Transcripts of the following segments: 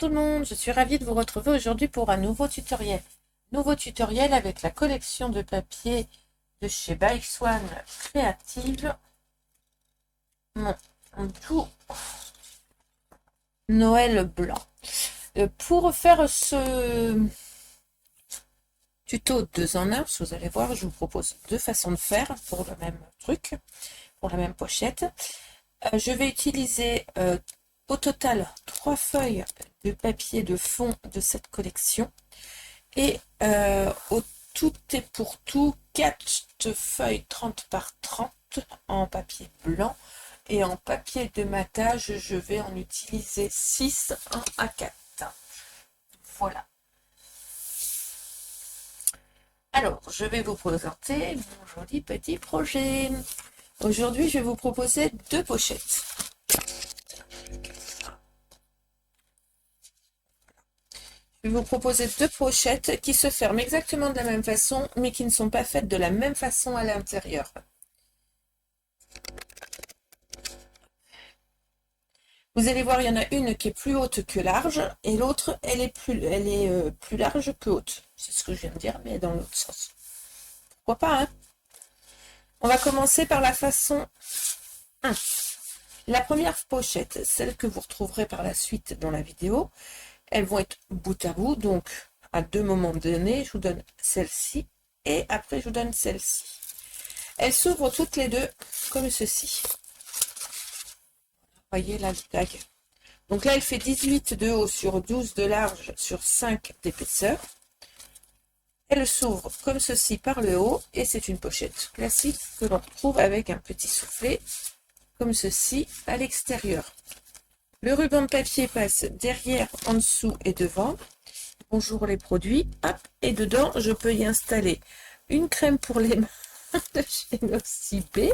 tout le monde, je suis ravie de vous retrouver aujourd'hui pour un nouveau tutoriel. Nouveau tutoriel avec la collection de papier de chez By Swan Creative. Mon tout Noël blanc. Pour faire ce tuto 2 en 1, vous allez voir, je vous propose 2 façons de faire pour le même truc, pour la même pochette. Je vais utiliser au total 3 feuilles de papier de fond de cette collection et au tout et pour tout 4 feuilles 30 par 30 en papier blanc, et en papier de matage je vais en utiliser 6 en A4. Voilà. Alors je vais vous présenter mon joli petit projet. Aujourd'hui je vais vous proposer 2 pochettes. Je vais vous proposer 2 pochettes qui se ferment exactement de la même façon, mais qui ne sont pas faites de la même façon à l'intérieur. Vous allez voir, il y en a une qui est plus haute que large, et l'autre, elle est plus large que haute. C'est ce que je viens de dire, mais dans l'autre sens. Pourquoi pas, hein? On va commencer par la façon 1. La première pochette, celle que vous retrouverez par la suite dans la vidéo, elles vont être bout à bout, donc à 2 moments donnés, je vous donne celle-ci et après je vous donne celle-ci. Elles s'ouvrent toutes les deux comme ceci. Voyez la taille. Donc là, elle fait 18 de haut sur 12 de large sur 5 d'épaisseur. Elle s'ouvre comme ceci par le haut et c'est une pochette classique que l'on retrouve avec un petit soufflet comme ceci à l'extérieur. Le ruban de papier passe derrière, en dessous et devant. Bonjour les produits. Hop, et dedans, je peux y installer une crème pour les mains de chez Nocibé,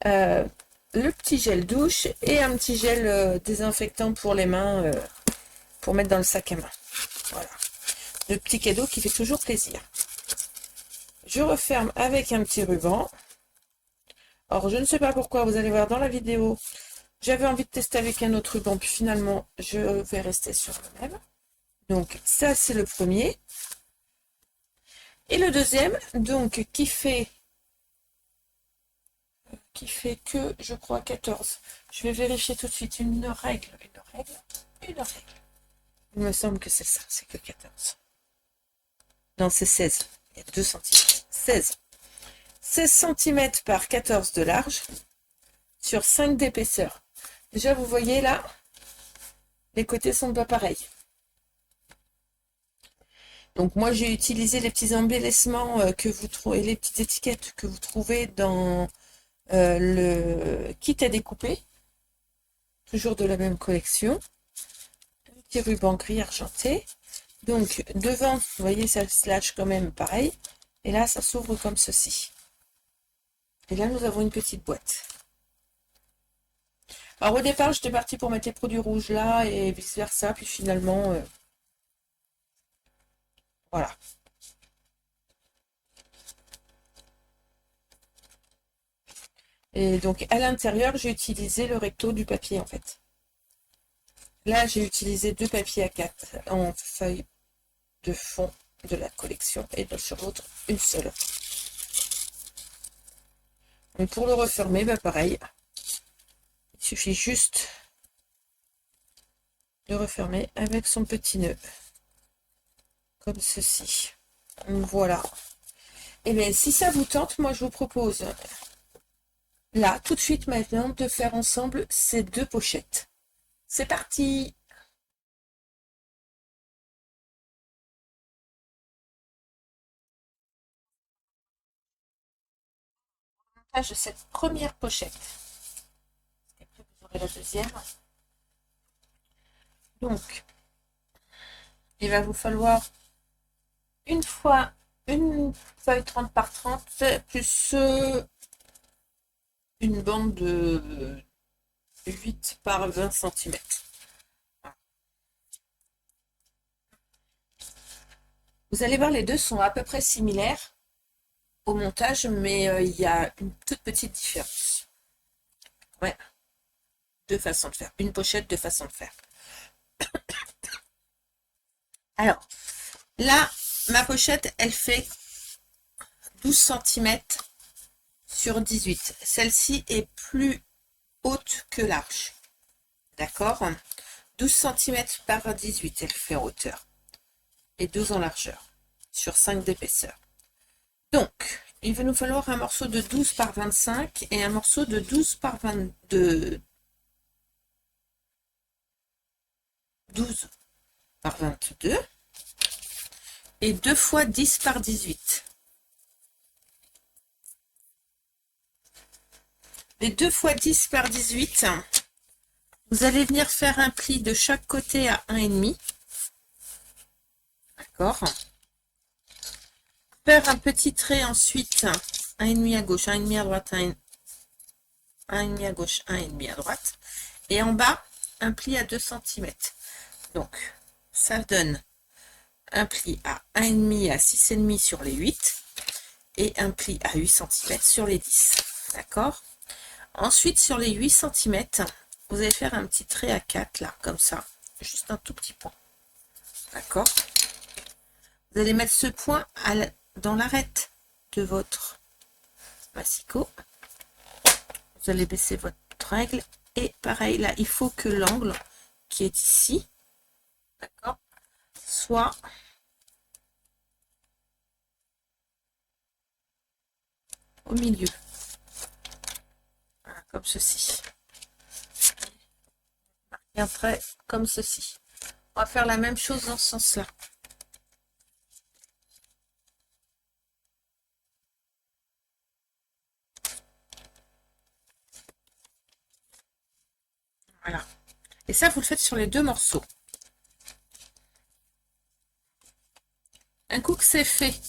le petit gel douche et un petit gel désinfectant pour les mains pour mettre dans le sac à main. Voilà. Le petit cadeau qui fait toujours plaisir. Je referme avec un petit ruban. Alors, je ne sais pas pourquoi, vous allez voir dans la vidéo, j'avais envie de tester avec un autre ruban, puis finalement, je vais rester sur le même. Donc, ça, c'est le premier. Et le deuxième, donc, qui fait que, je crois, 14. Je vais vérifier tout de suite une règle. Il me semble que c'est ça, c'est que 14. Non, c'est 16. Il y a 2 cm. 16. 16 cm par 14 de large sur 5 d'épaisseur. Déjà, vous voyez là, les côtés sont pas pareils. Donc moi, j'ai utilisé les petits embellissements que vous trouvez, les petites étiquettes que vous trouvez dans le kit à découper, toujours de la même collection. Un petit ruban gris argenté. Donc devant, vous voyez, ça se lâche quand même pareil. Et là, ça s'ouvre comme ceci. Et là, nous avons une petite boîte. Alors au départ, j'étais partie pour mettre les produits rouges là et vice versa. Puis finalement, voilà. Et donc à l'intérieur, j'ai utilisé le recto du papier en fait. Là, j'ai utilisé 2 papiers A4 en feuille de fond de la collection et sur l'autre, une seule. Donc pour le refermer, bah pareil. Il suffit juste de refermer avec son petit nœud. Comme ceci. Donc voilà. Et bien si ça vous tente, moi je vous propose là, tout de suite maintenant, de faire ensemble ces 2 pochettes. C'est parti! Montage de cette première pochette. Et après vous aurez la deuxième. Donc, il va vous falloir une feuille 30 par 30 plus une bande de 8 par 20 cm. Vous allez voir, les deux sont à peu près similaires au montage, mais il y a une toute petite différence. Ouais, 2 façons de faire. Une pochette, 2 façons de faire. Alors, là, ma pochette, elle fait 12 cm sur 18. Celle-ci est plus haute que large. D'accord? 12 cm par 18, elle fait en hauteur. Et 12 en largeur. Sur 5 d'épaisseur. Donc, il va nous falloir un morceau de 12 par 25 et un morceau de 12 par 22. 12 par 22. Et 2 fois 10 par 18. Les 2 fois 10 par 18, vous allez venir faire un pli de chaque côté à 1,5. D'accord? Faire un petit trait ensuite, 1,5 à gauche, 1,5 à droite, 1,5 à gauche, 1,5 à droite. Et en bas, un pli à 2 cm. Donc, ça donne un pli à 1,5 à 6,5 sur les 8 et un pli à 8 cm sur les 10. D'accord? Ensuite, sur les 8 cm, vous allez faire un petit trait à 4, là, comme ça. Juste un tout petit point. D'accord? Vous allez mettre ce point dans l'arête de votre massicot. Vous allez baisser votre règle. Et pareil, là, il faut que l'angle qui est ici, d'accord, soit au milieu. Voilà, comme ceci. Et un trait comme ceci. On va faire la même chose dans ce sens-là. Voilà. Et ça, vous le faites sur les deux morceaux. Un coup que c'est fait,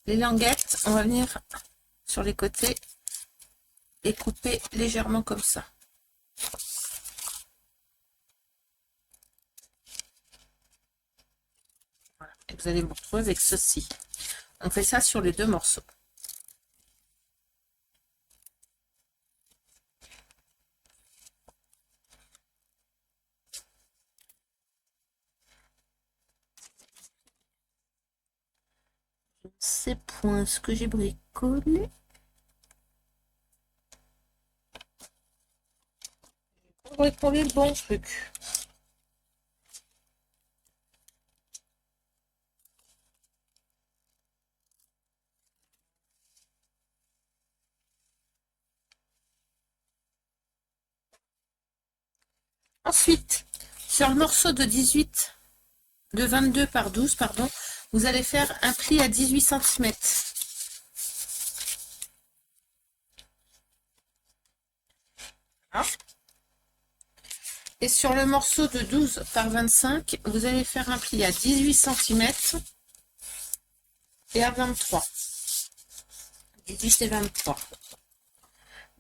les languettes, on va venir sur les côtés et couper légèrement comme ça. Voilà. Et vous allez vous retrouver avec ceci. On fait ça sur les deux morceaux. Je ne sais point ce que j'ai bricolé. J'ai bricolé le bon truc. Ensuite, sur le morceau de 18, de 22 par 12, pardon, vous allez faire un pli à 18 cm. Voilà. Et sur le morceau de 12 par 25, vous allez faire un pli à 18 cm et à 23. 18 et 23.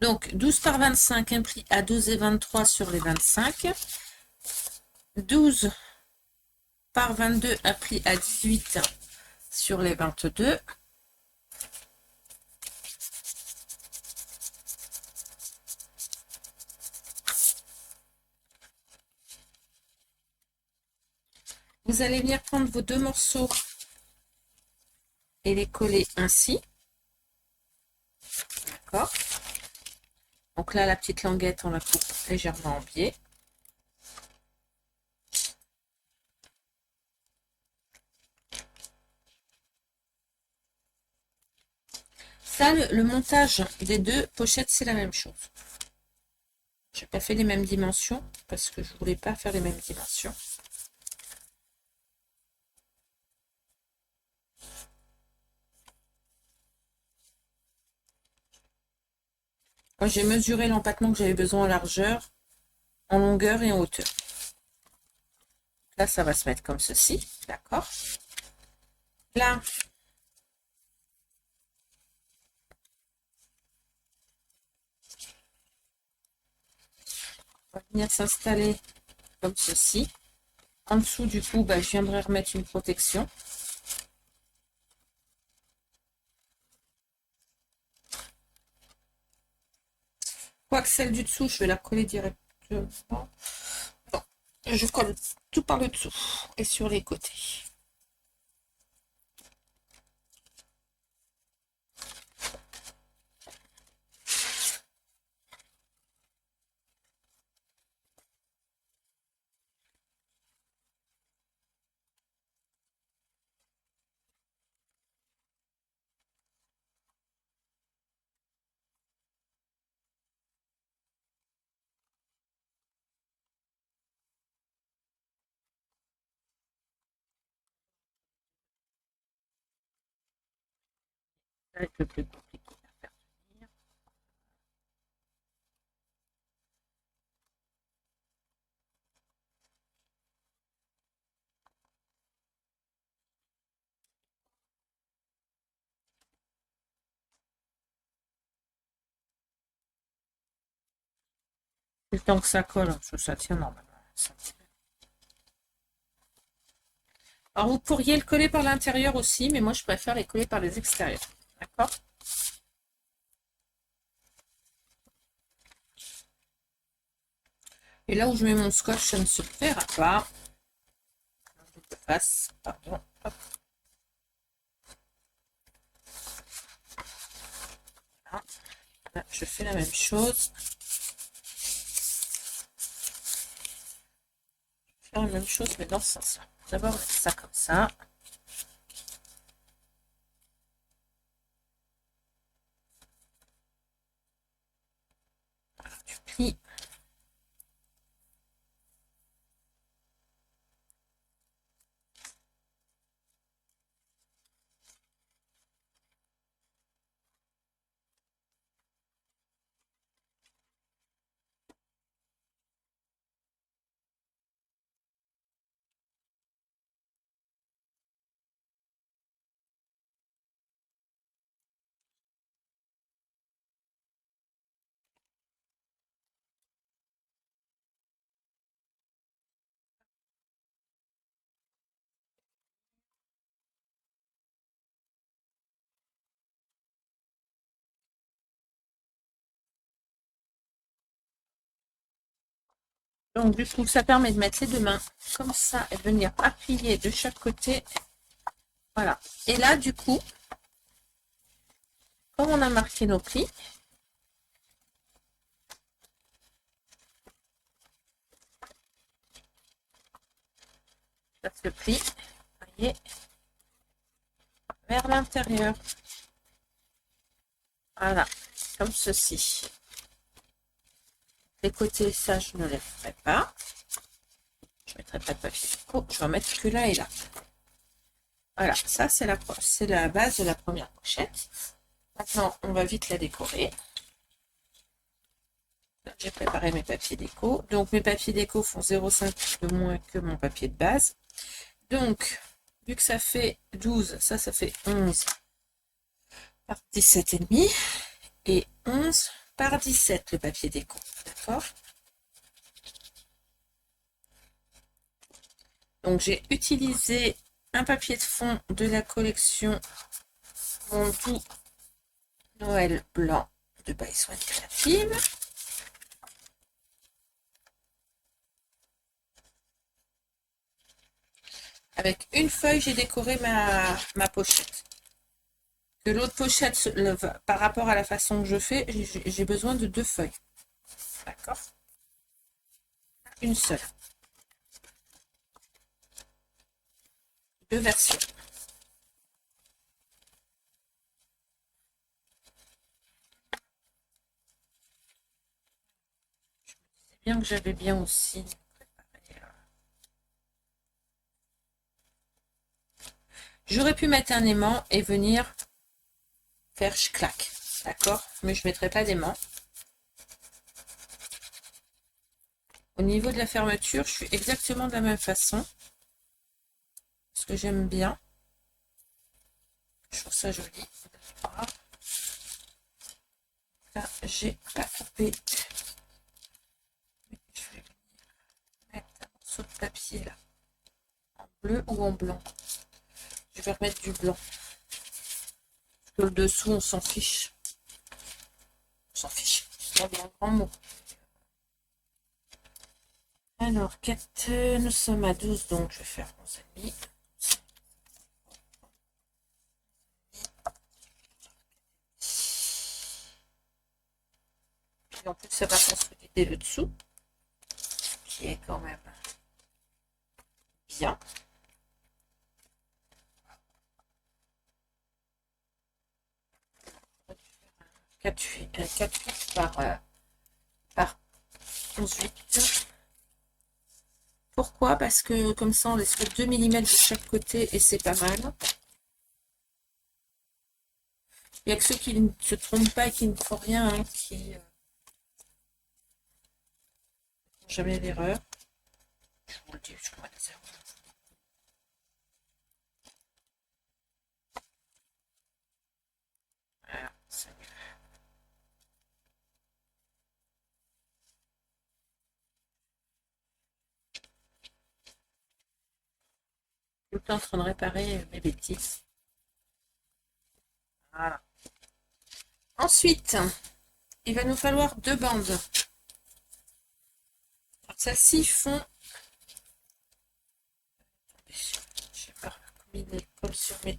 Donc 12 par 25, un pli à 12 et 23 sur les 25. 12 par 22, un pli à 18 sur les 22. Vous allez venir prendre vos deux morceaux et les coller ainsi. D'accord? Donc là, la petite languette, on la coupe légèrement en biais. Ça, le montage des deux pochettes, c'est la même chose. Je n'ai pas fait les mêmes dimensions parce que je ne voulais pas faire les mêmes dimensions. Moi, j'ai mesuré l'empattement que j'avais besoin en largeur, en longueur et en hauteur. Là, ça va se mettre comme ceci, d'accord? Là, on va venir s'installer comme ceci. En dessous, du coup, je viendrai remettre une protection. Quoique celle du dessous, je vais la coller directement. Bon. Je colle tout par le dessous et sur les côtés. Ça va être le plus compliqué à faire tenir. Le temps que ça colle, ça tient normalement. Alors vous pourriez le coller par l'intérieur aussi, mais moi je préfère les coller par les extérieurs. D'accord? Et là où je mets mon scotch, ça ne se verra pas. Je fasse, pardon. Hop. Voilà. Là, je fais la même chose. Je fais la même chose, mais dans ce sens-là. D'abord, mettre ça comme ça. Voilà, tu plies. Donc du coup, ça permet de mettre les deux mains comme ça et de venir appuyer de chaque côté. Voilà. Et là, du coup, comme on a marqué nos plis, je passe le pli, voyez, vers l'intérieur. Voilà, comme ceci. Les côtés, ça, je ne les ferai pas. Je ne mettrai pas de papier. Oh, je vais en mettre que là et là. Voilà, ça, c'est la base de la première pochette. Maintenant, on va vite la décorer. J'ai préparé mes papiers déco. Donc, mes papiers déco font 0,5 de moins que mon papier de base. Donc, vu que ça fait 12, ça fait 11 par 17,5 et 11 par 17 le papier déco. D'accord? Donc, j'ai utilisé un papier de fond de la collection Mon Doux Noël Blanc de By Swan Creative. Avec une feuille, j'ai décoré ma pochette. Que l'autre pochette, par rapport à la façon que je fais, j'ai besoin de 2 feuilles. D'accord? Une seule. 2 versions. C'est bien que j'avais bien aussi préparé. J'aurais pu mettre un aimant et venir faire clac. D'accord? Mais je ne mettrai pas d'aimant. Au niveau de la fermeture, je suis exactement de la même façon. Parce que j'aime bien. Je trouve ça joli. Voilà. Là, j'ai pas coupé. Je vais mettre un morceau de papier là. En bleu ou en blanc. Je vais remettre du blanc. Parce que le dessous, on s'en fiche. On s'en fiche. C'est pas bien un grand mot. Alors, nous sommes à 12, donc je vais faire 11,5. Et en plus, ça va consolider le dessous, qui est quand même bien. 4,8 par 11,8. Pourquoi? Parce que comme ça, on laisse 2 mm de chaque côté et c'est pas mal. Il n'y a que ceux qui ne se trompent pas et qui ne font rien, hein, qui font jamais l'erreur. Je vous le dis jusqu'à la zéro. Voilà, c'est mieux. Tout le temps en train de réparer mes bêtises. Voilà. Ensuite, il va nous falloir 2 bandes. Celles-ci font... Je sais pas combiner comme sur mes...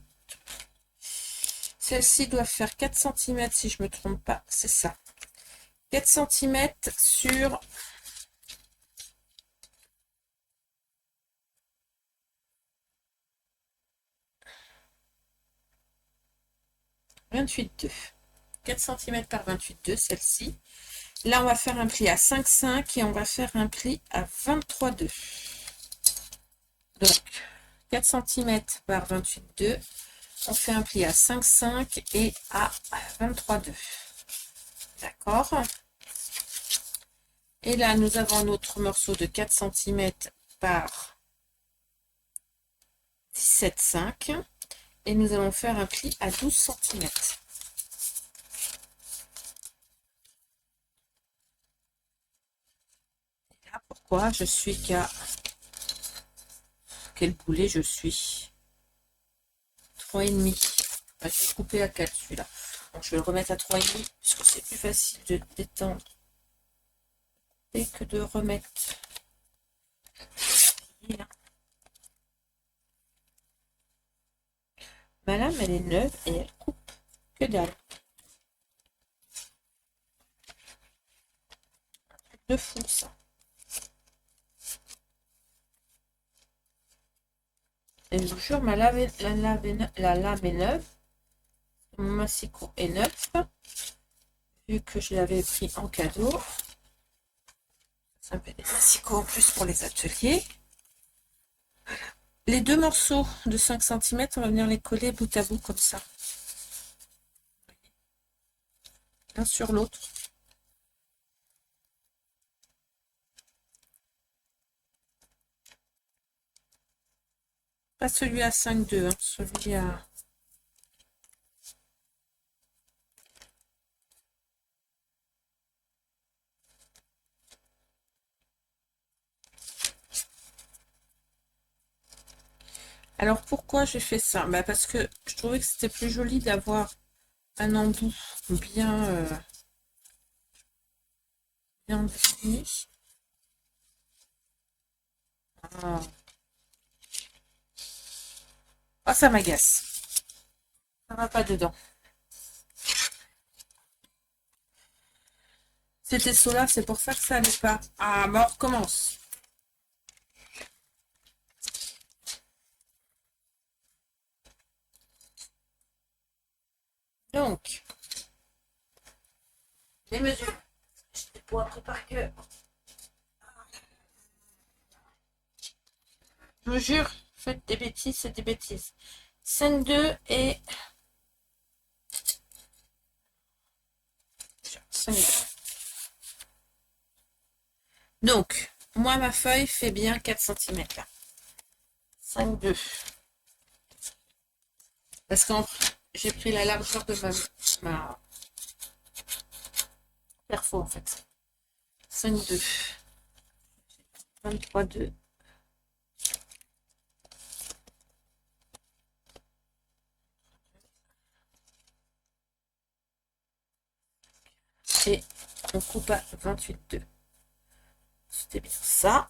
Celles-ci doivent faire 4 cm si je ne me trompe pas, c'est ça. 4 cm sur 28,2. 4 cm par 28,2, celle-ci. Là, on va faire un pli à 5,5 et on va faire un pli à 23,2. Donc, 4 cm par 28,2, on fait un pli à 5,5 et à 23,2. D'accord? Et là, nous avons notre morceau de 4 cm par 17,5 et nous allons faire un pli à 12 cm. Et là, pourquoi je suis qu'à... Quel boulet je suis? 3,5. Je vais couper à 4 celui-là. Donc, je vais le remettre à 3,5 puisque c'est plus facile de détendre et que de remettre. Ma lame, elle est neuve et elle coupe que dalle. Un truc de fou, ça. Et je vous jure, la lame est neuve. Mon massicot est neuf. Vu que je l'avais pris en cadeau. Ça me fait des massicots en plus pour les ateliers. Les 2 morceaux de 5 cm, on va venir les coller bout à bout comme ça. L'un sur l'autre. Pas celui à 5,2, hein, celui à... Alors pourquoi j'ai fait ça? Bah parce que je trouvais que c'était plus joli d'avoir un embout bien, bien défini. Ah. Ah, ça m'agace. Ça va pas dedans. C'était cela, c'est pour ça que ça allait pas. Ah, bon, on recommence. Donc, les mesures. Je les pour appris par cœur. Je vous jure, faites des bêtises, c'est des bêtises. 5,2 et 5,2. Donc, moi, ma feuille fait bien 4 cm là. 5,2. Parce que j'ai pris la largeur de ma perfo en fait. 5,2. 23,2. Et on coupe à 28,2. C'était bien ça.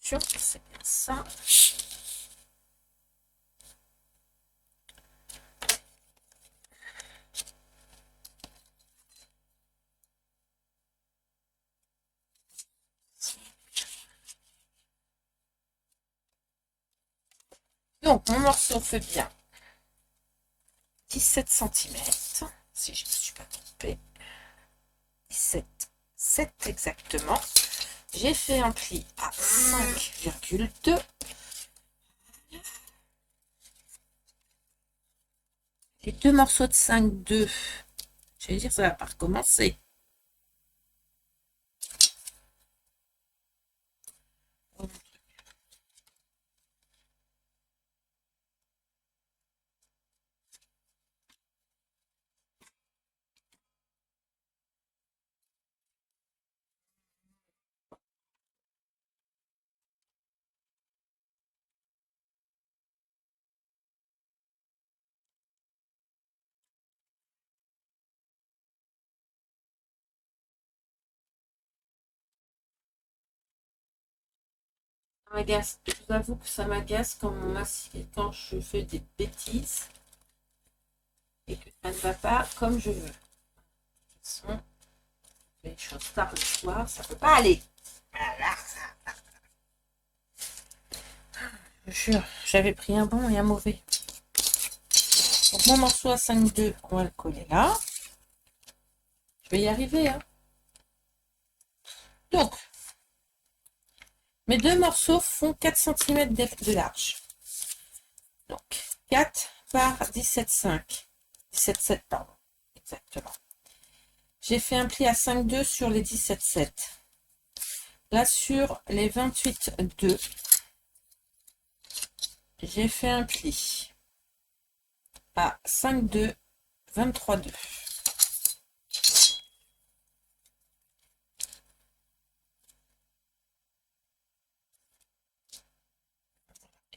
couture, c'est bien ça. Donc, mon morceau fait bien 17 cm, si je ne me suis pas trompée. 17,7 exactement. J'ai fait un pli à 5,2. Les deux morceaux de 5,2. Je vais dire, ça va pas recommencer. Je vous avoue que ça m'agace quand je fais des bêtises et que ça ne va pas comme je veux. De toute façon, les choses tard le soir, ça ne peut pas aller. Je jure, j'avais pris un bon et un mauvais. Donc mon morceau à 5,2, on va le coller là. Je vais y arriver, hein. Donc, mes deux morceaux font 4 cm de large. Donc, 4 par 17,5. 17,7, pardon. Exactement. J'ai fait un pli à 5,2 sur les 17,7. Là, sur les 28,2, j'ai fait un pli à 5,2, 23,2.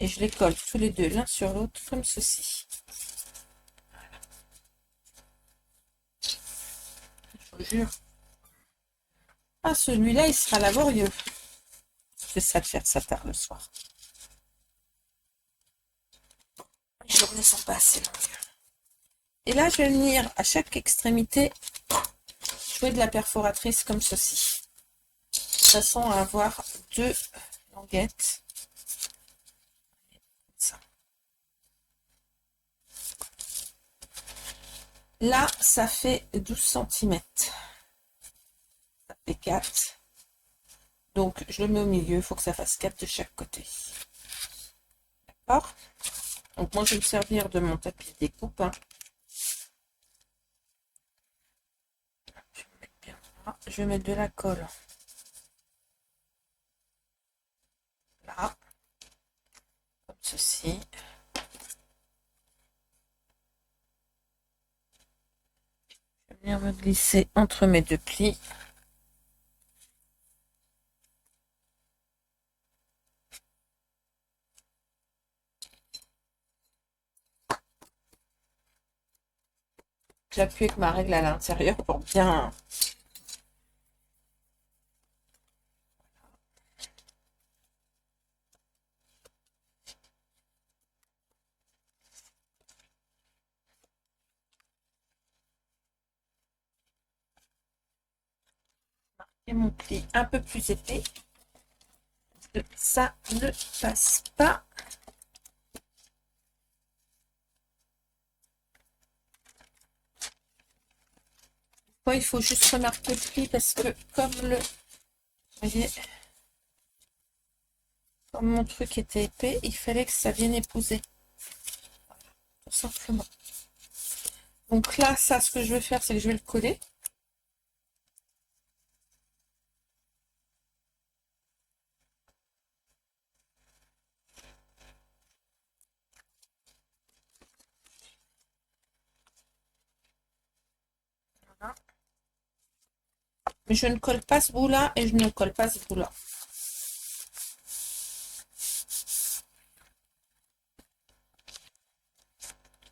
Et je les colle tous les deux l'un sur l'autre comme ceci. Je vous jure. Ah, celui-là, il sera laborieux. C'est ça de faire ça tard le soir. Les journées sont pas assez longues. Et là, je vais venir à chaque extrémité jouer de la perforatrice comme ceci. De façon à avoir deux languettes. Ça. Là, ça fait 12 cm. Ça fait 4. Donc, je le mets au milieu. Il faut que ça fasse 4 de chaque côté. D'accord? Donc, moi, je vais me servir de mon tapis de découpe. Hein. Je vais mettre bien là. Je vais mettre de la colle. Là. Comme ceci. Je vais venir me glisser entre mes deux plis. J'appuie avec ma règle à l'intérieur pour bien... Et mon pli un peu plus épais. Ça ne passe pas. Bon, il faut juste remarquer le pli parce que comme le... Vous voyez, comme mon truc était épais, il fallait que ça vienne épouser. Voilà, tout simplement. Donc là, ça, ce que je vais faire, c'est que je vais le coller. Voilà. Mais je ne colle pas ce bout-là et je ne colle pas ce bout-là.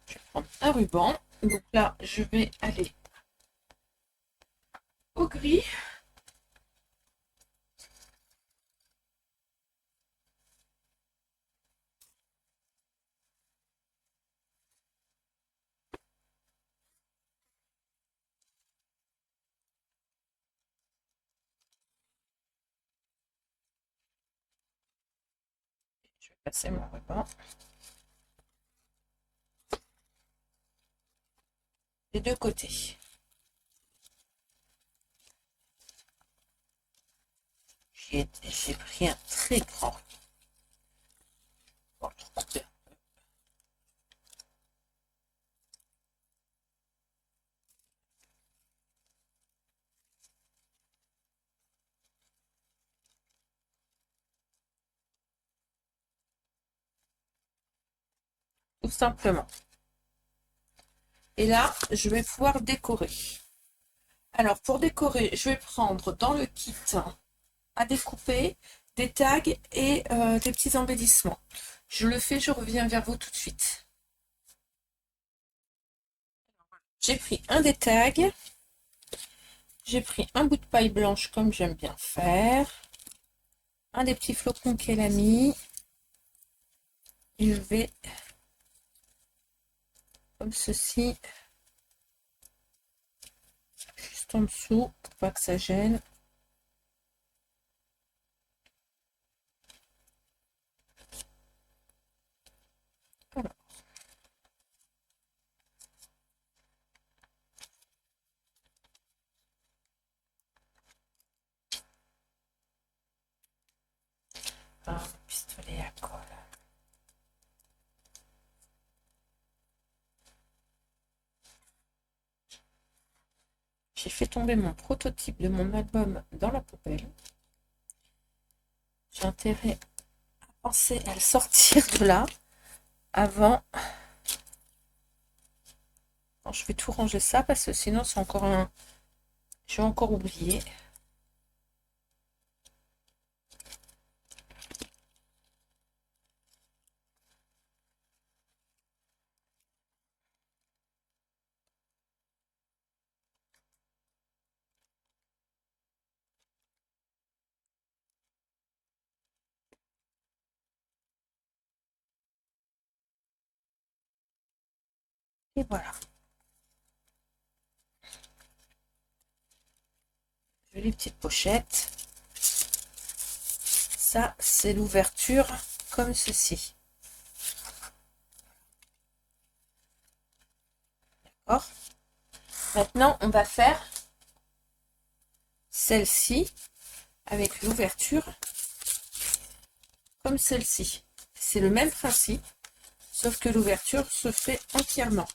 Je vais prendre un ruban. Donc là, je vais aller au gris. Passer mon ruban. Des deux côtés. J'ai pris un très grand. Bon, je vais couper. Tout simplement. Et là, je vais pouvoir décorer. Alors, pour décorer, je vais prendre dans le kit à découper des tags et des petits embellissements. Je le fais, je reviens vers vous tout de suite. J'ai pris un des tags. J'ai pris un bout de paille blanche comme j'aime bien faire. Un des petits flocons qu'elle a mis. Et je vais, comme ceci, juste en dessous, pour pas que ça gêne. Voilà. Un pistolet à colle. J'ai fait tomber mon prototype de mon album dans la poubelle. J'ai intérêt à penser à le sortir de là avant. Bon, je vais tout ranger ça parce que sinon c'est encore un. Je vais encore oublier. Et voilà. Jolie petite pochette. Ça, c'est l'ouverture comme ceci. D'accord. Maintenant, on va faire celle-ci avec l'ouverture comme celle-ci. C'est le même principe, sauf que l'ouverture se fait entièrement.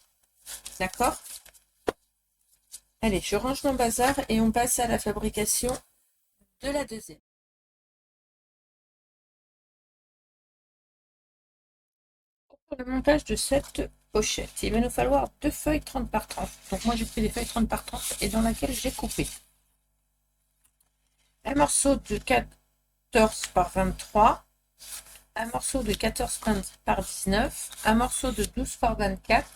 D'accord? Allez, je range mon bazar et on passe à la fabrication de la deuxième. Pour le montage de cette pochette, il va nous falloir 2 feuilles 30 par 30. Donc moi j'ai pris des feuilles 30 par 30 et dans laquelle j'ai coupé un morceau de 14 par 23, un morceau de 14 par 19, un morceau de 12 par 24,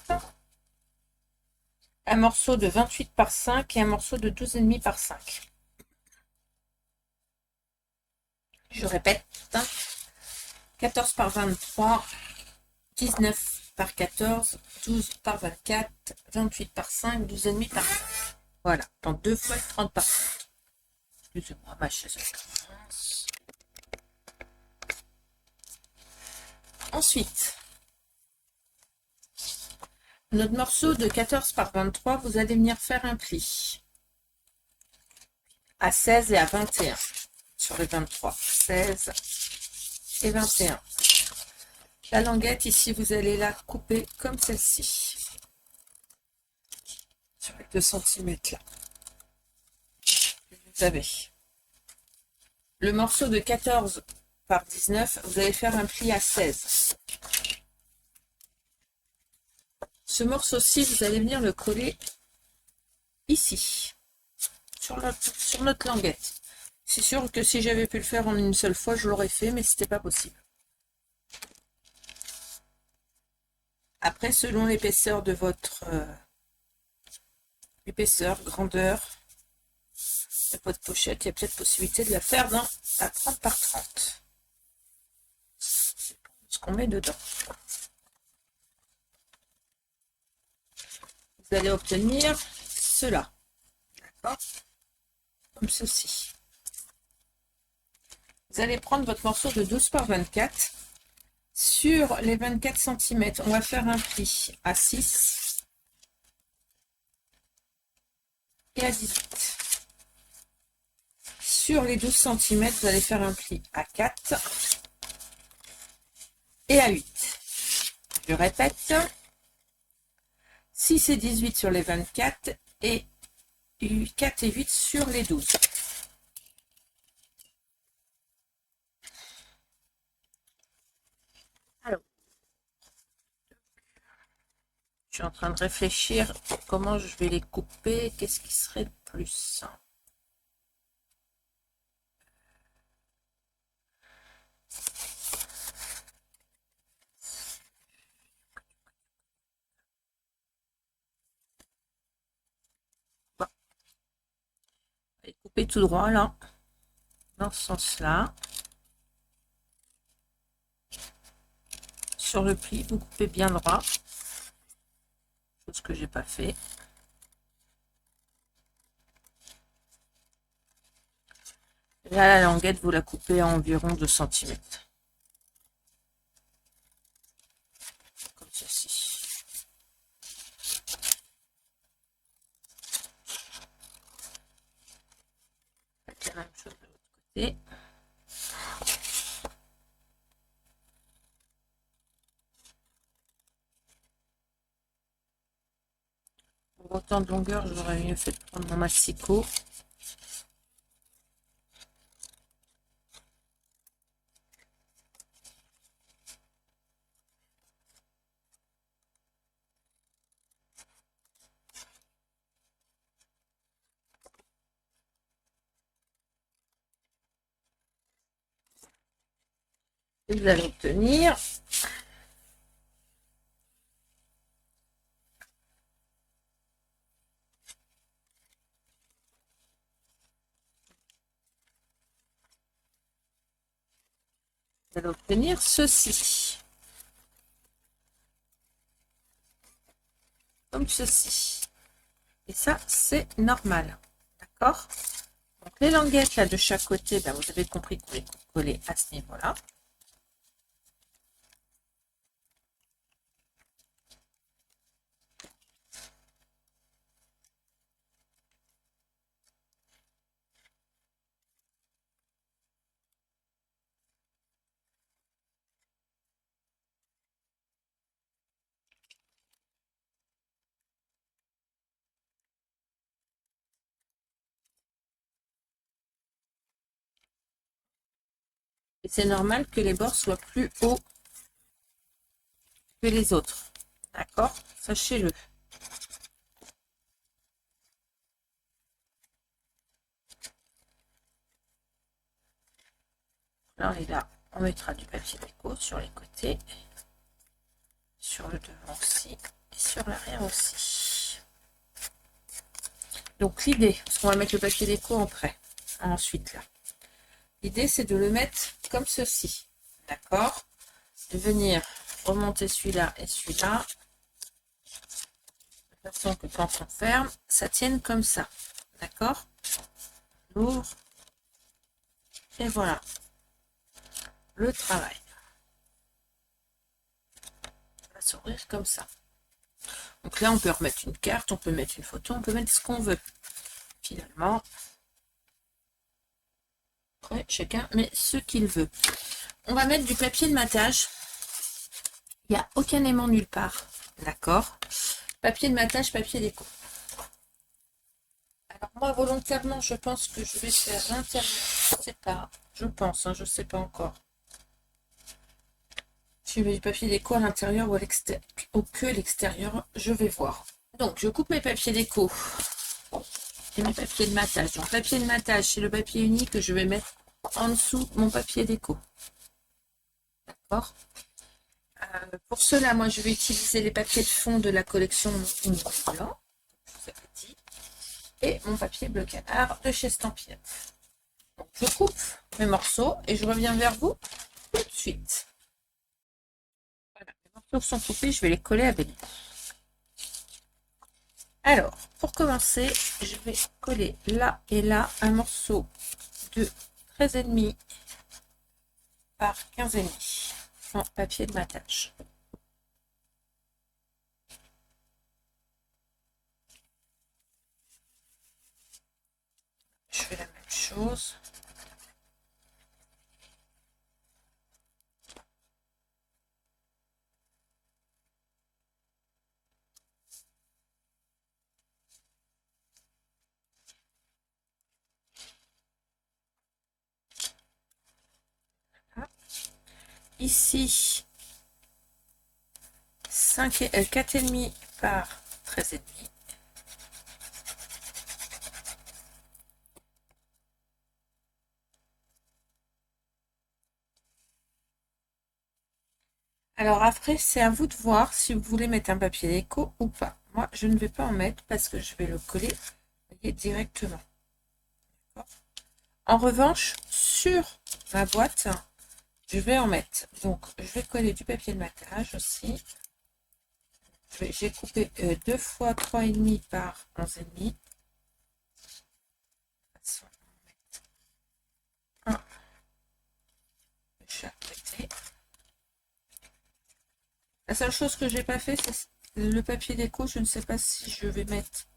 un morceau de 28 par 5 et un morceau de 12,5 par 5. Je répète, 14 par 23, 19 par 14, 12 par 24, 28 par 5, 12,5 par 5. Voilà, dans 2 fois 30 par 5. Excusez-moi, ma chaise commence. Ensuite, notre morceau de 14 par 23, vous allez venir faire un pli à 16 et à 21 sur les 23. 16 et 21. La languette, ici, vous allez la couper comme celle-ci. Sur les 2 cm là. Vous avez le morceau de 14 par 19, vous allez faire un pli à 16. Ce morceau-ci, vous allez venir le coller ici, sur notre languette. C'est sûr que si j'avais pu le faire en une seule fois, je l'aurais fait, mais c'était pas possible. Après, selon l'épaisseur de votre épaisseur, grandeur de votre pochette, il y a peut-être possibilité de la faire dans à 30 par 30. Ce qu'on met dedans. Vous allez obtenir cela. D'accord? Comme ceci. Vous allez prendre votre morceau de 12 par 24. Sur les 24 cm, on va faire un pli à 6 et à 18. Sur les 12 cm, vous allez faire un pli à 4 et à 8. Je répète, 6 et 18 sur les 24 et 4 et 8 sur les 12. Alors, je suis en train de réfléchir comment je vais les couper, qu'est-ce qui serait le plus simple. Bon, je vais couper tout droit là, dans ce sens-là. Sur le pli, vous coupez bien droit, chose que j'ai pas fait. Là, la languette, vous la coupez à environ 2 cm. Comme ceci. Faites la même chose de l'autre côté. Pour autant de longueur, j'aurais mieux fait de prendre mon massicot. Et vous allez obtenir ceci. Comme ceci. Et ça, c'est normal. D'accord? Donc, les languettes là de chaque côté, ben, vous avez compris qu'on les coller à ce niveau-là. Et c'est normal que les bords soient plus hauts que les autres. D'accord? Sachez-le. Là, on est là. On mettra du papier déco sur les côtés, sur le devant aussi, et sur l'arrière aussi. Donc l'idée, parce qu'on va mettre le papier déco en prêt, ensuite là. L'idée, c'est de le mettre comme ceci. D'accord? De venir remonter celui-là et celui-là. De façon que quand on ferme, ça tienne comme ça. D'accord? L'ouvre. Et voilà. Le travail. On va s'ouvrir comme ça. Donc là, on peut remettre une carte, on peut mettre une photo, on peut mettre ce qu'on veut. Finalement, après, chacun met ce qu'il veut. On va mettre du papier de matage. Il n'y a aucun aimant nulle part. D'accord? Papier de matage, papier déco. Alors moi, volontairement, je pense que je vais faire l'intérieur. Je ne sais pas. Je pense, hein, je ne sais pas encore. Si je mets du papier déco à l'intérieur ou à l'extérieur, ou que l'extérieur, je vais voir. Donc, je coupe mes papiers déco et mes papiers de matage. Donc, papier de matage, c'est le papier uni que je vais mettre en dessous de mon papier déco. D'accord? Pour cela, moi, je vais utiliser les papiers de fond de la collection Blanc, et mon papier bleu canard de chez Stampin'. Donc, je coupe mes morceaux et je reviens vers vous tout de suite. Voilà, les morceaux sont coupés, je vais les coller avec. Alors, pour commencer, je vais coller là et là un morceau de 13,5 par 15,5. en papier de matage. Je fais la même chose. Ici, 4,5 par 13,5. Alors après, c'est à vous de voir si vous voulez mettre un papier déco ou pas. Moi, je ne vais pas en mettre parce que je vais le coller, vous voyez, directement. En revanche, sur ma boîte, je vais en mettre. Donc, je vais coller du papier de maquillage aussi. J'ai coupé 2 fois 3,5 par 11,5. Un de chaque côté. La seule chose que j'ai pas fait, c'est le papier déco. Je ne sais pas si je vais mettre.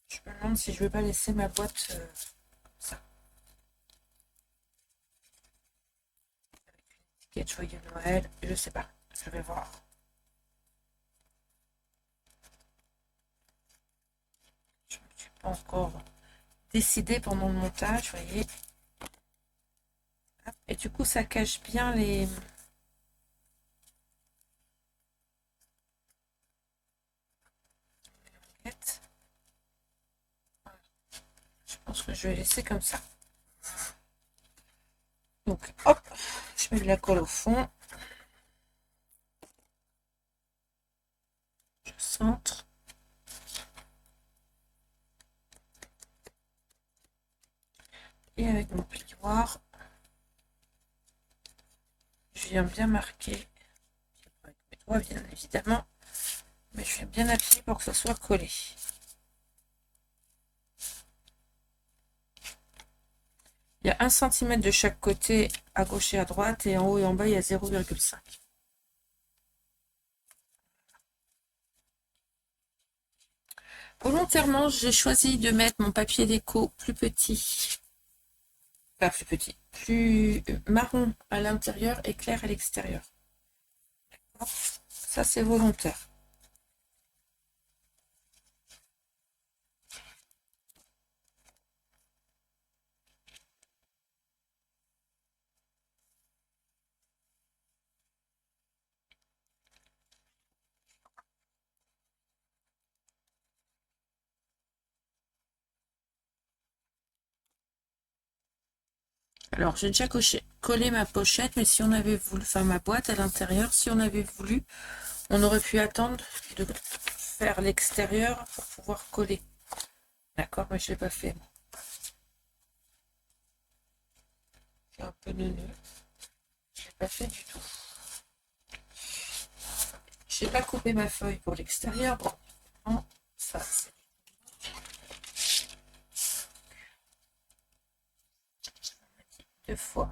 Je me demande si je vais pas laisser ma boîte comme ça. Avec une étiquette Joyeux Noël. Je sais pas. Je vais voir. Je ne me suis pas encore décidée pendant le montage, vous voyez. Et du coup, ça cache bien les... Je pense que je vais laisser comme ça. Donc, hop, je mets de la colle au fond. Je centre. Et avec mon plioir, je viens bien marquer. Avec mes doigts, bien évidemment. Mais je viens bien appuyer pour que ça soit collé. Il y a 1 cm de chaque côté, à gauche et à droite, et en haut et en bas, il y a 0,5. Volontairement, j'ai choisi de mettre mon papier déco plus petit. Enfin, plus petit. Plus marron à l'intérieur et clair à l'extérieur. Ça, c'est volontaire. Alors, j'ai déjà collé ma pochette, mais si on avait voulu, enfin ma boîte à l'intérieur, si on avait voulu, on aurait pu attendre de faire l'extérieur pour pouvoir coller. D'accord, mais je ne l'ai pas fait. C'est un peu neuneux. Je ne l'ai pas fait du tout. Je n'ai pas coupé ma feuille pour l'extérieur. Bon, ça c'est... Deux fois.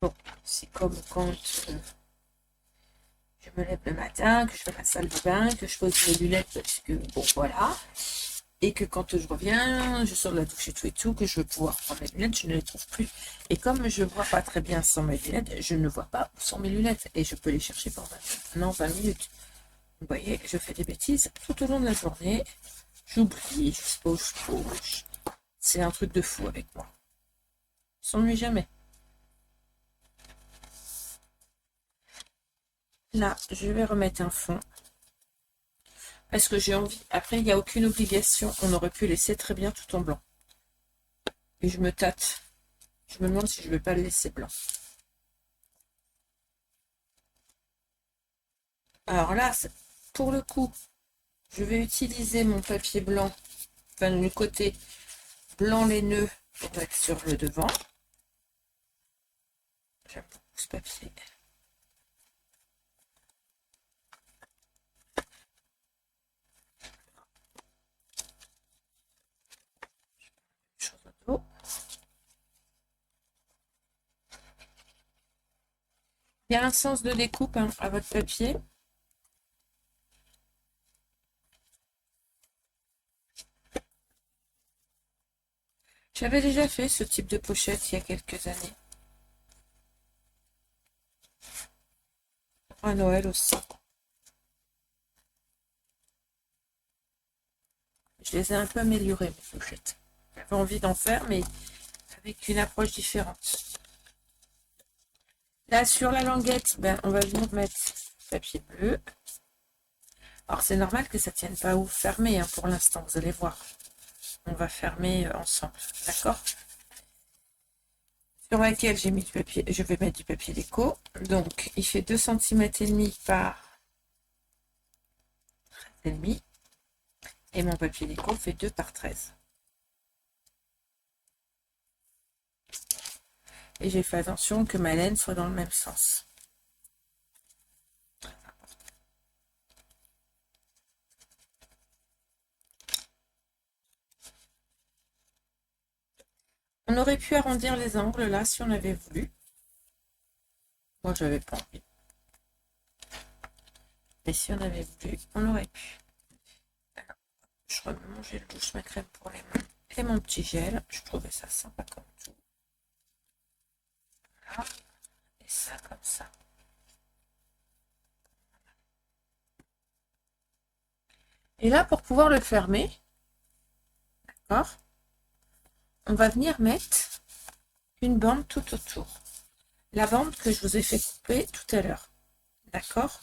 Bon, c'est comme quand je me lève le matin, que je fais la salle de bain, que je pose mes lunettes parce que, bon, voilà. Et que quand je reviens, je sors de la douche et tout, que je veux pouvoir prendre mes lunettes, je ne les trouve plus. Et comme je ne vois pas très bien sans mes lunettes, je ne vois pas sans mes lunettes. Et je peux les chercher pendant 20 minutes. Vous voyez, je fais des bêtises tout au long de la journée. J'oublie, je pose. C'est un truc de fou avec moi. On s'ennuie jamais. Là, je vais remettre un fond. Parce que j'ai envie. Après, il n'y a aucune obligation. On aurait pu laisser très bien tout en blanc. Et je me tâte. Je me demande si je ne vais pas le laisser blanc. Alors là, pour le coup, je vais utiliser mon papier blanc, enfin le côté blanc laineux pour être sur le devant. J'aime beaucoup ce papier. Chose d'autre. Il y a un sens de découpe hein, à votre papier. J'avais déjà fait ce type de pochette il y a quelques années. À Noël aussi. Je les ai un peu améliorées, mes pochettes. J'avais envie d'en faire, mais avec une approche différente. Là, sur la languette, ben, on va venir mettre papier bleu. Alors, c'est normal que ça ne tienne pas ou fermé hein, pour l'instant, vous allez voir. On va fermer ensemble, d'accord? Sur laquelle j'ai mis du papier, je vais mettre du papier déco. Donc, il fait 2 cm et demi par 13,5. Et mon papier déco fait 2 par 13. Et j'ai fait attention que ma laine soit dans le même sens. On aurait pu arrondir les angles là si on avait voulu. Moi, j'avais pas envie. Mais si on avait voulu, on aurait pu. Alors, je remangeais le douche ma crème pour les mains et mon petit gel. Je trouvais ça sympa comme tout. Voilà. Et ça comme ça. Et là, pour pouvoir le fermer, d'accord, on va venir mettre une bande tout autour. La bande que je vous ai fait couper tout à l'heure. D'accord?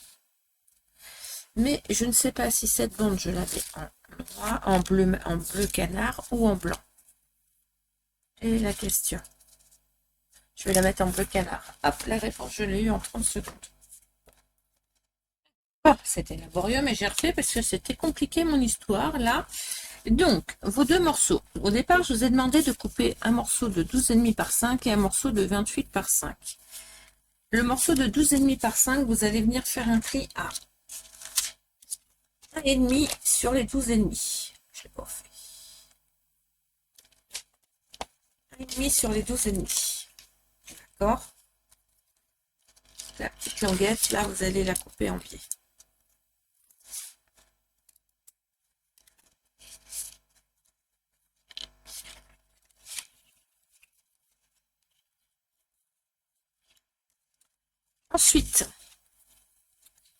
Mais je ne sais pas si cette bande, je l'avais en noir, en bleu canard ou en blanc. Et la question. Je vais la mettre en bleu canard. Hop, la réponse, je l'ai eu en 30 secondes. Oh, c'était laborieux, mais j'ai refait parce que c'était compliqué mon histoire, là. Donc, vos deux morceaux. Au départ, je vous ai demandé de couper un morceau de 12,5 par 5 et un morceau de 28 par 5. Le morceau de 12,5 par 5, vous allez venir faire un tri à 1,5 sur les 12,5. Je l'ai pas fait. 1,5 sur les 12,5. D'accord? La petite languette, là, vous allez la couper en pied. Ensuite,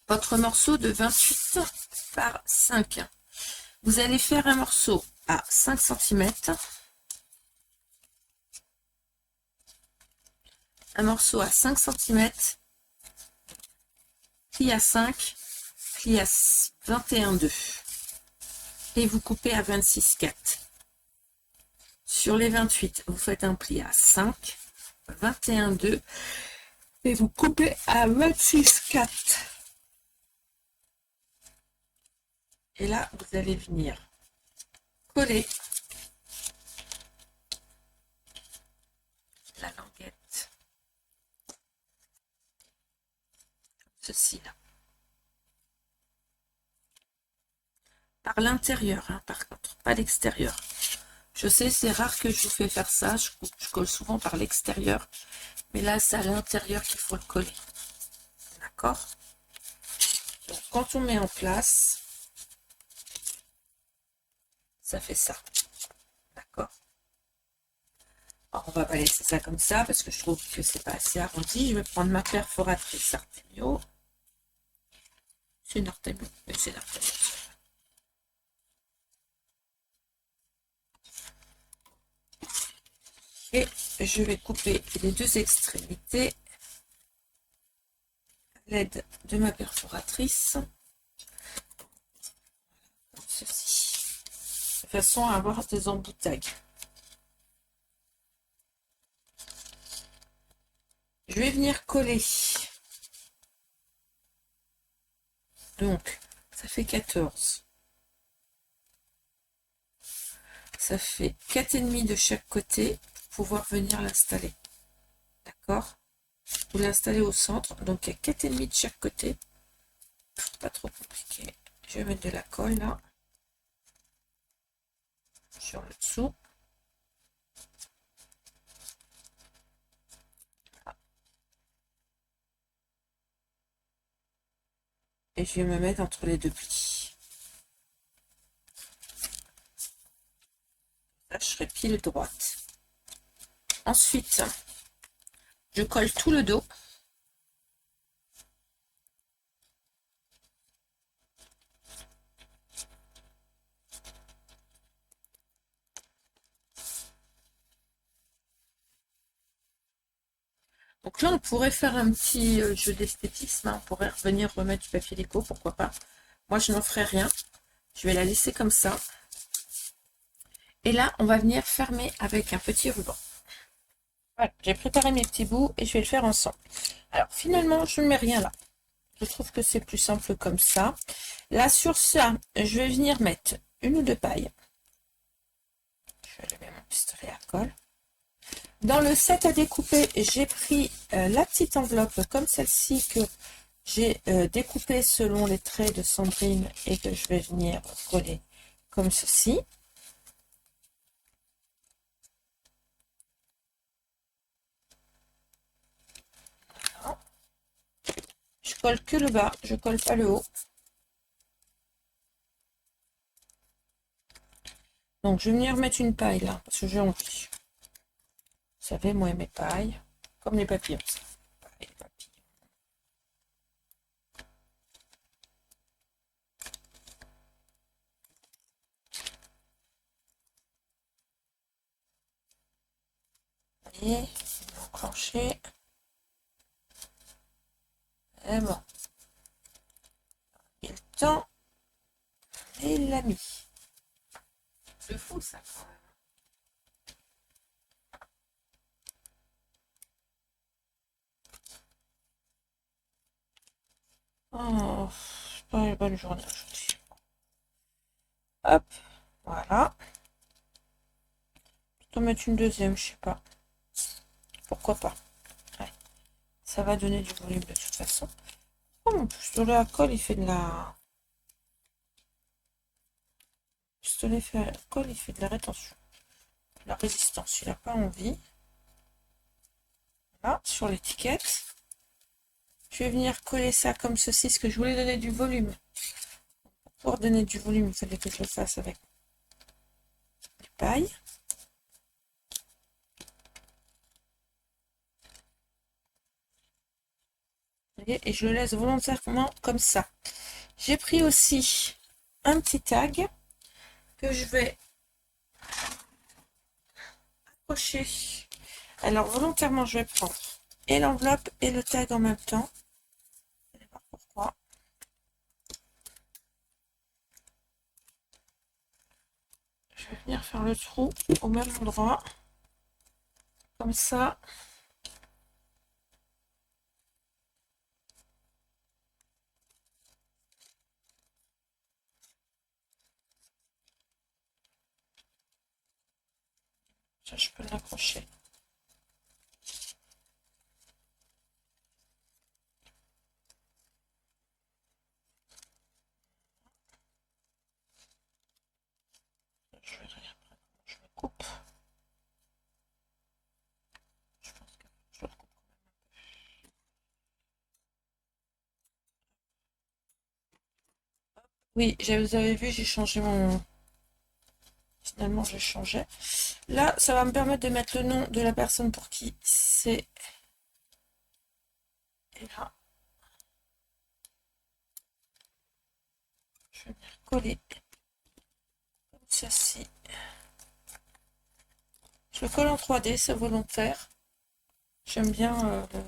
votre morceau de 28 par 5. Vous allez faire un morceau à 5 cm, un morceau à 5 cm, pli à 5, pli à 21,2 et vous coupez à 26,4. Sur les 28, vous faites un pli à 5, 21,2 et vous coupez à 26,4. Et là, vous allez venir coller la languette, ceci là. Par l'intérieur, hein, par contre, pas l'extérieur. Je sais, c'est rare que je vous fais faire ça, je colle souvent par l'extérieur, mais là, c'est à l'intérieur qu'il faut le coller. D'accord? Donc, quand on met en place, ça fait ça. D'accord? Alors, on va pas laisser ça comme ça, parce que je trouve que c'est pas assez arrondi. Je vais prendre ma perforatrice Artemio. C'est une Artemio, mais c'est l'Artemio. Et je vais couper les deux extrémités à l'aide de ma perforatrice. Comme ceci. De façon à avoir des embouteillages. Je vais venir coller. Donc, ça fait 14. Ça fait 4,5 de chaque côté pour pouvoir venir l'installer. D'accord? Vous l'installez au centre, donc il y a 4,5 de chaque côté. Pas trop compliqué. Je vais mettre de la colle là. Sur le dessous. Et je vais me mettre entre les deux plis. Là, je serai pile droite. Ensuite, je colle tout le dos. Donc là, on pourrait faire un petit jeu d'esthétisme. Hein. On pourrait revenir remettre du papier déco, pourquoi pas. Moi, je n'en ferai rien. Je vais la laisser comme ça. Et là, on va venir fermer avec un petit ruban. Voilà, j'ai préparé mes petits bouts et je vais le faire ensemble. Alors, finalement, je ne mets rien là. Je trouve que c'est plus simple comme ça. Là, sur ça, je vais venir mettre une ou deux pailles. Je vais allumer mon pistolet à colle. Dans le set à découper, j'ai pris la petite enveloppe comme celle-ci que j'ai découpée selon les traits de Sandrine et que je vais venir coller comme ceci. Voilà. Je colle que le bas, je colle pas le haut. Donc je vais venir mettre une paille là, parce que j'ai envie. Vous savez, moi mes pailles, comme les papillons. Les papillons. Et enclencher. Et bon. Il y a le temps. Et il l'a mis. C'est fou ça. Oh, c'est pas une bonne journée aujourd'hui. Hop, voilà. Je peux mettre une deuxième, je sais pas. Pourquoi pas. Ouais. Ça va donner du volume de toute façon. Oh, mon pistolet à colle, il fait de la... Le pistolet à colle, il fait de la rétention. De la résistance, il n'a pas envie. Là, sur l'étiquette. Je vais venir coller ça comme ceci, parce que je voulais donner du volume. Pour donner du volume, il fallait que je le fasse avec des pailles. Et je le laisse volontairement comme ça. J'ai pris aussi un petit tag que je vais accrocher. Alors volontairement, je vais prendre et l'enveloppe et le tag en même temps. Vous allez voir pourquoi. Je vais venir faire le trou au même endroit. Comme ça. Ça, je peux l'accrocher. Je verrai après comment je le coupe. Je pense que je le recoupe quand même un peu. Oui, vous avez vu, j'ai changé mon... Finalement, j'ai changé. Là, ça va me permettre de mettre le nom de la personne pour qui c'est. Et là, je vais venir coller comme ceci. Je le colle en 3D, c'est volontaire. J'aime bien le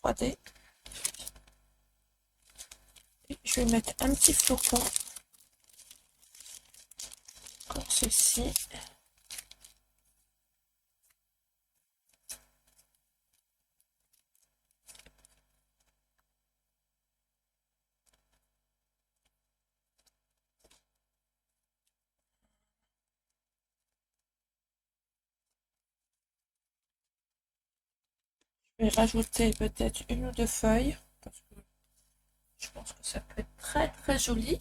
3D. Et je vais mettre un petit flocon comme ceci. Je vais rajouter peut-être une ou deux feuilles, parce que je pense que ça peut être très très joli.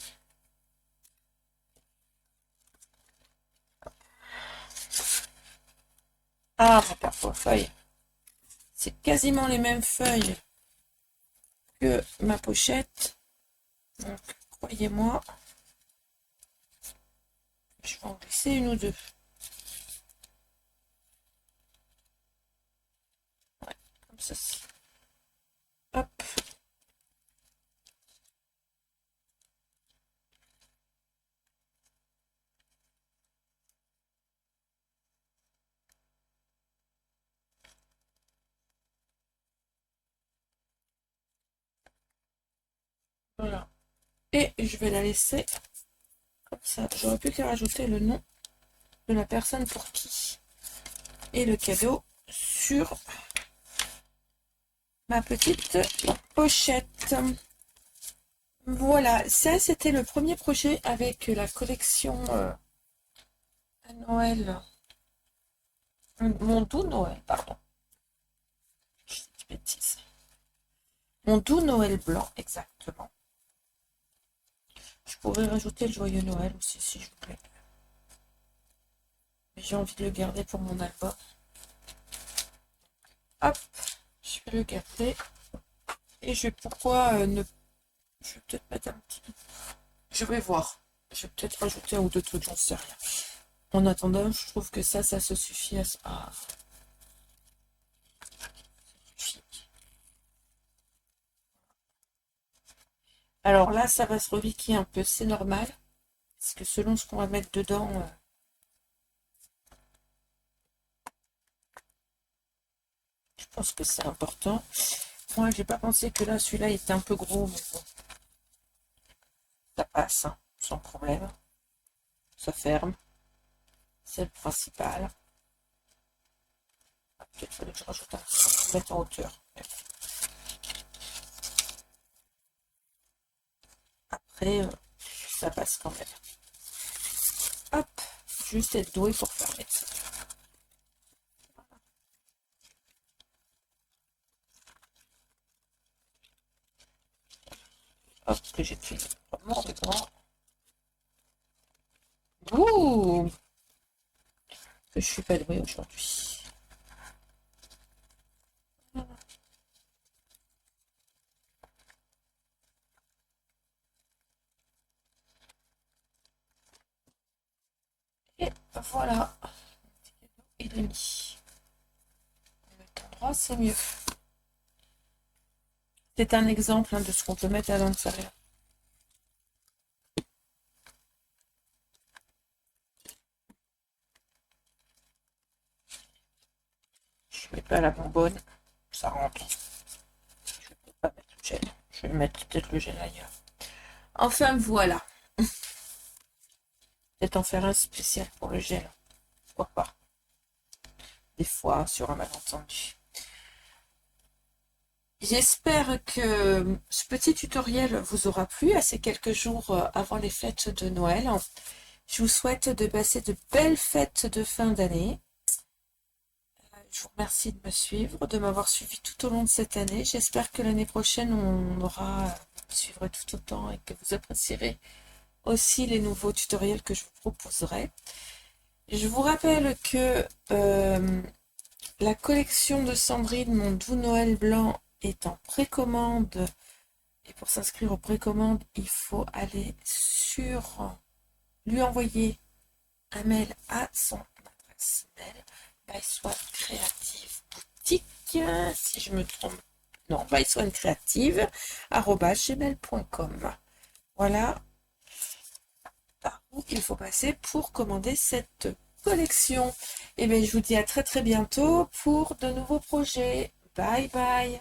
Ah, ma portefeuille. C'est quasiment les mêmes feuilles que ma pochette. Donc, croyez-moi, je vais en glisser une ou deux. Ouais, comme ceci. Hop. Voilà. Et je vais la laisser comme ça. J'aurais pu qu'à rajouter le nom de la personne pour qui est le cadeau sur ma petite pochette. Voilà, ça c'était le premier projet avec la collection à Noël. Mon doux Noël, pardon. Je dis des bêtises. Mon doux Noël blanc, exactement. Je pourrais rajouter le joyeux Noël aussi si je voulais. Mais j'ai envie de le garder pour mon album. Hop, je vais le garder. Et je vais pourquoi ne... Je vais peut-être mettre un petit... Je vais voir. Je vais peut-être rajouter un ou deux trucs, j'en sais rien. En attendant, je trouve que ça se suffit à... Ah. Alors là, ça va se reviquer un peu, c'est normal. Parce que selon ce qu'on va mettre dedans... je pense que c'est important. Moi, j'ai pas pensé que là, celui-là était un peu gros, mais bon. Ça passe, hein, sans problème. Ça ferme. C'est le principal. Peut-être que je rajoute un petit peu pour mettre en hauteur. Après, ça passe quand même. Hop, juste être doué pour fermer ça. Hop, que j'ai fait vraiment grand. Ouh, que je suis pas douée aujourd'hui. Et voilà. Et demi. Mettre endroit, c'est mieux. C'est un exemple de ce qu'on peut mettre à l'intérieur. Je mets pas la bonbonne, ça rentre. Je ne peux pas mettre le gel. Je vais mettre peut-être le gel ailleurs. Enfin voilà. Peut-être en faire un spécial pour le gel. Pourquoi pas. Des fois, sur un malentendu. J'espère que ce petit tutoriel vous aura plu à ces quelques jours avant les fêtes de Noël. Je vous souhaite de passer de belles fêtes de fin d'année. Je vous remercie de me suivre, de m'avoir suivi tout au long de cette année. J'espère que l'année prochaine, on aura suivre tout autant et que vous apprécierez aussi les nouveaux tutoriels que je vous proposerai. Je vous rappelle que la collection de Sandrine, mon doux Noël blanc, est en précommande. Et pour s'inscrire aux précommandes, il faut aller lui envoyer un mail à son adresse mail, by Swan Creative Boutique, si je me trompe, non, by Swan Creative, @gmail.com. Voilà par où il faut passer pour commander cette collection. Et bien, je vous dis à très très bientôt pour de nouveaux projets. Bye bye.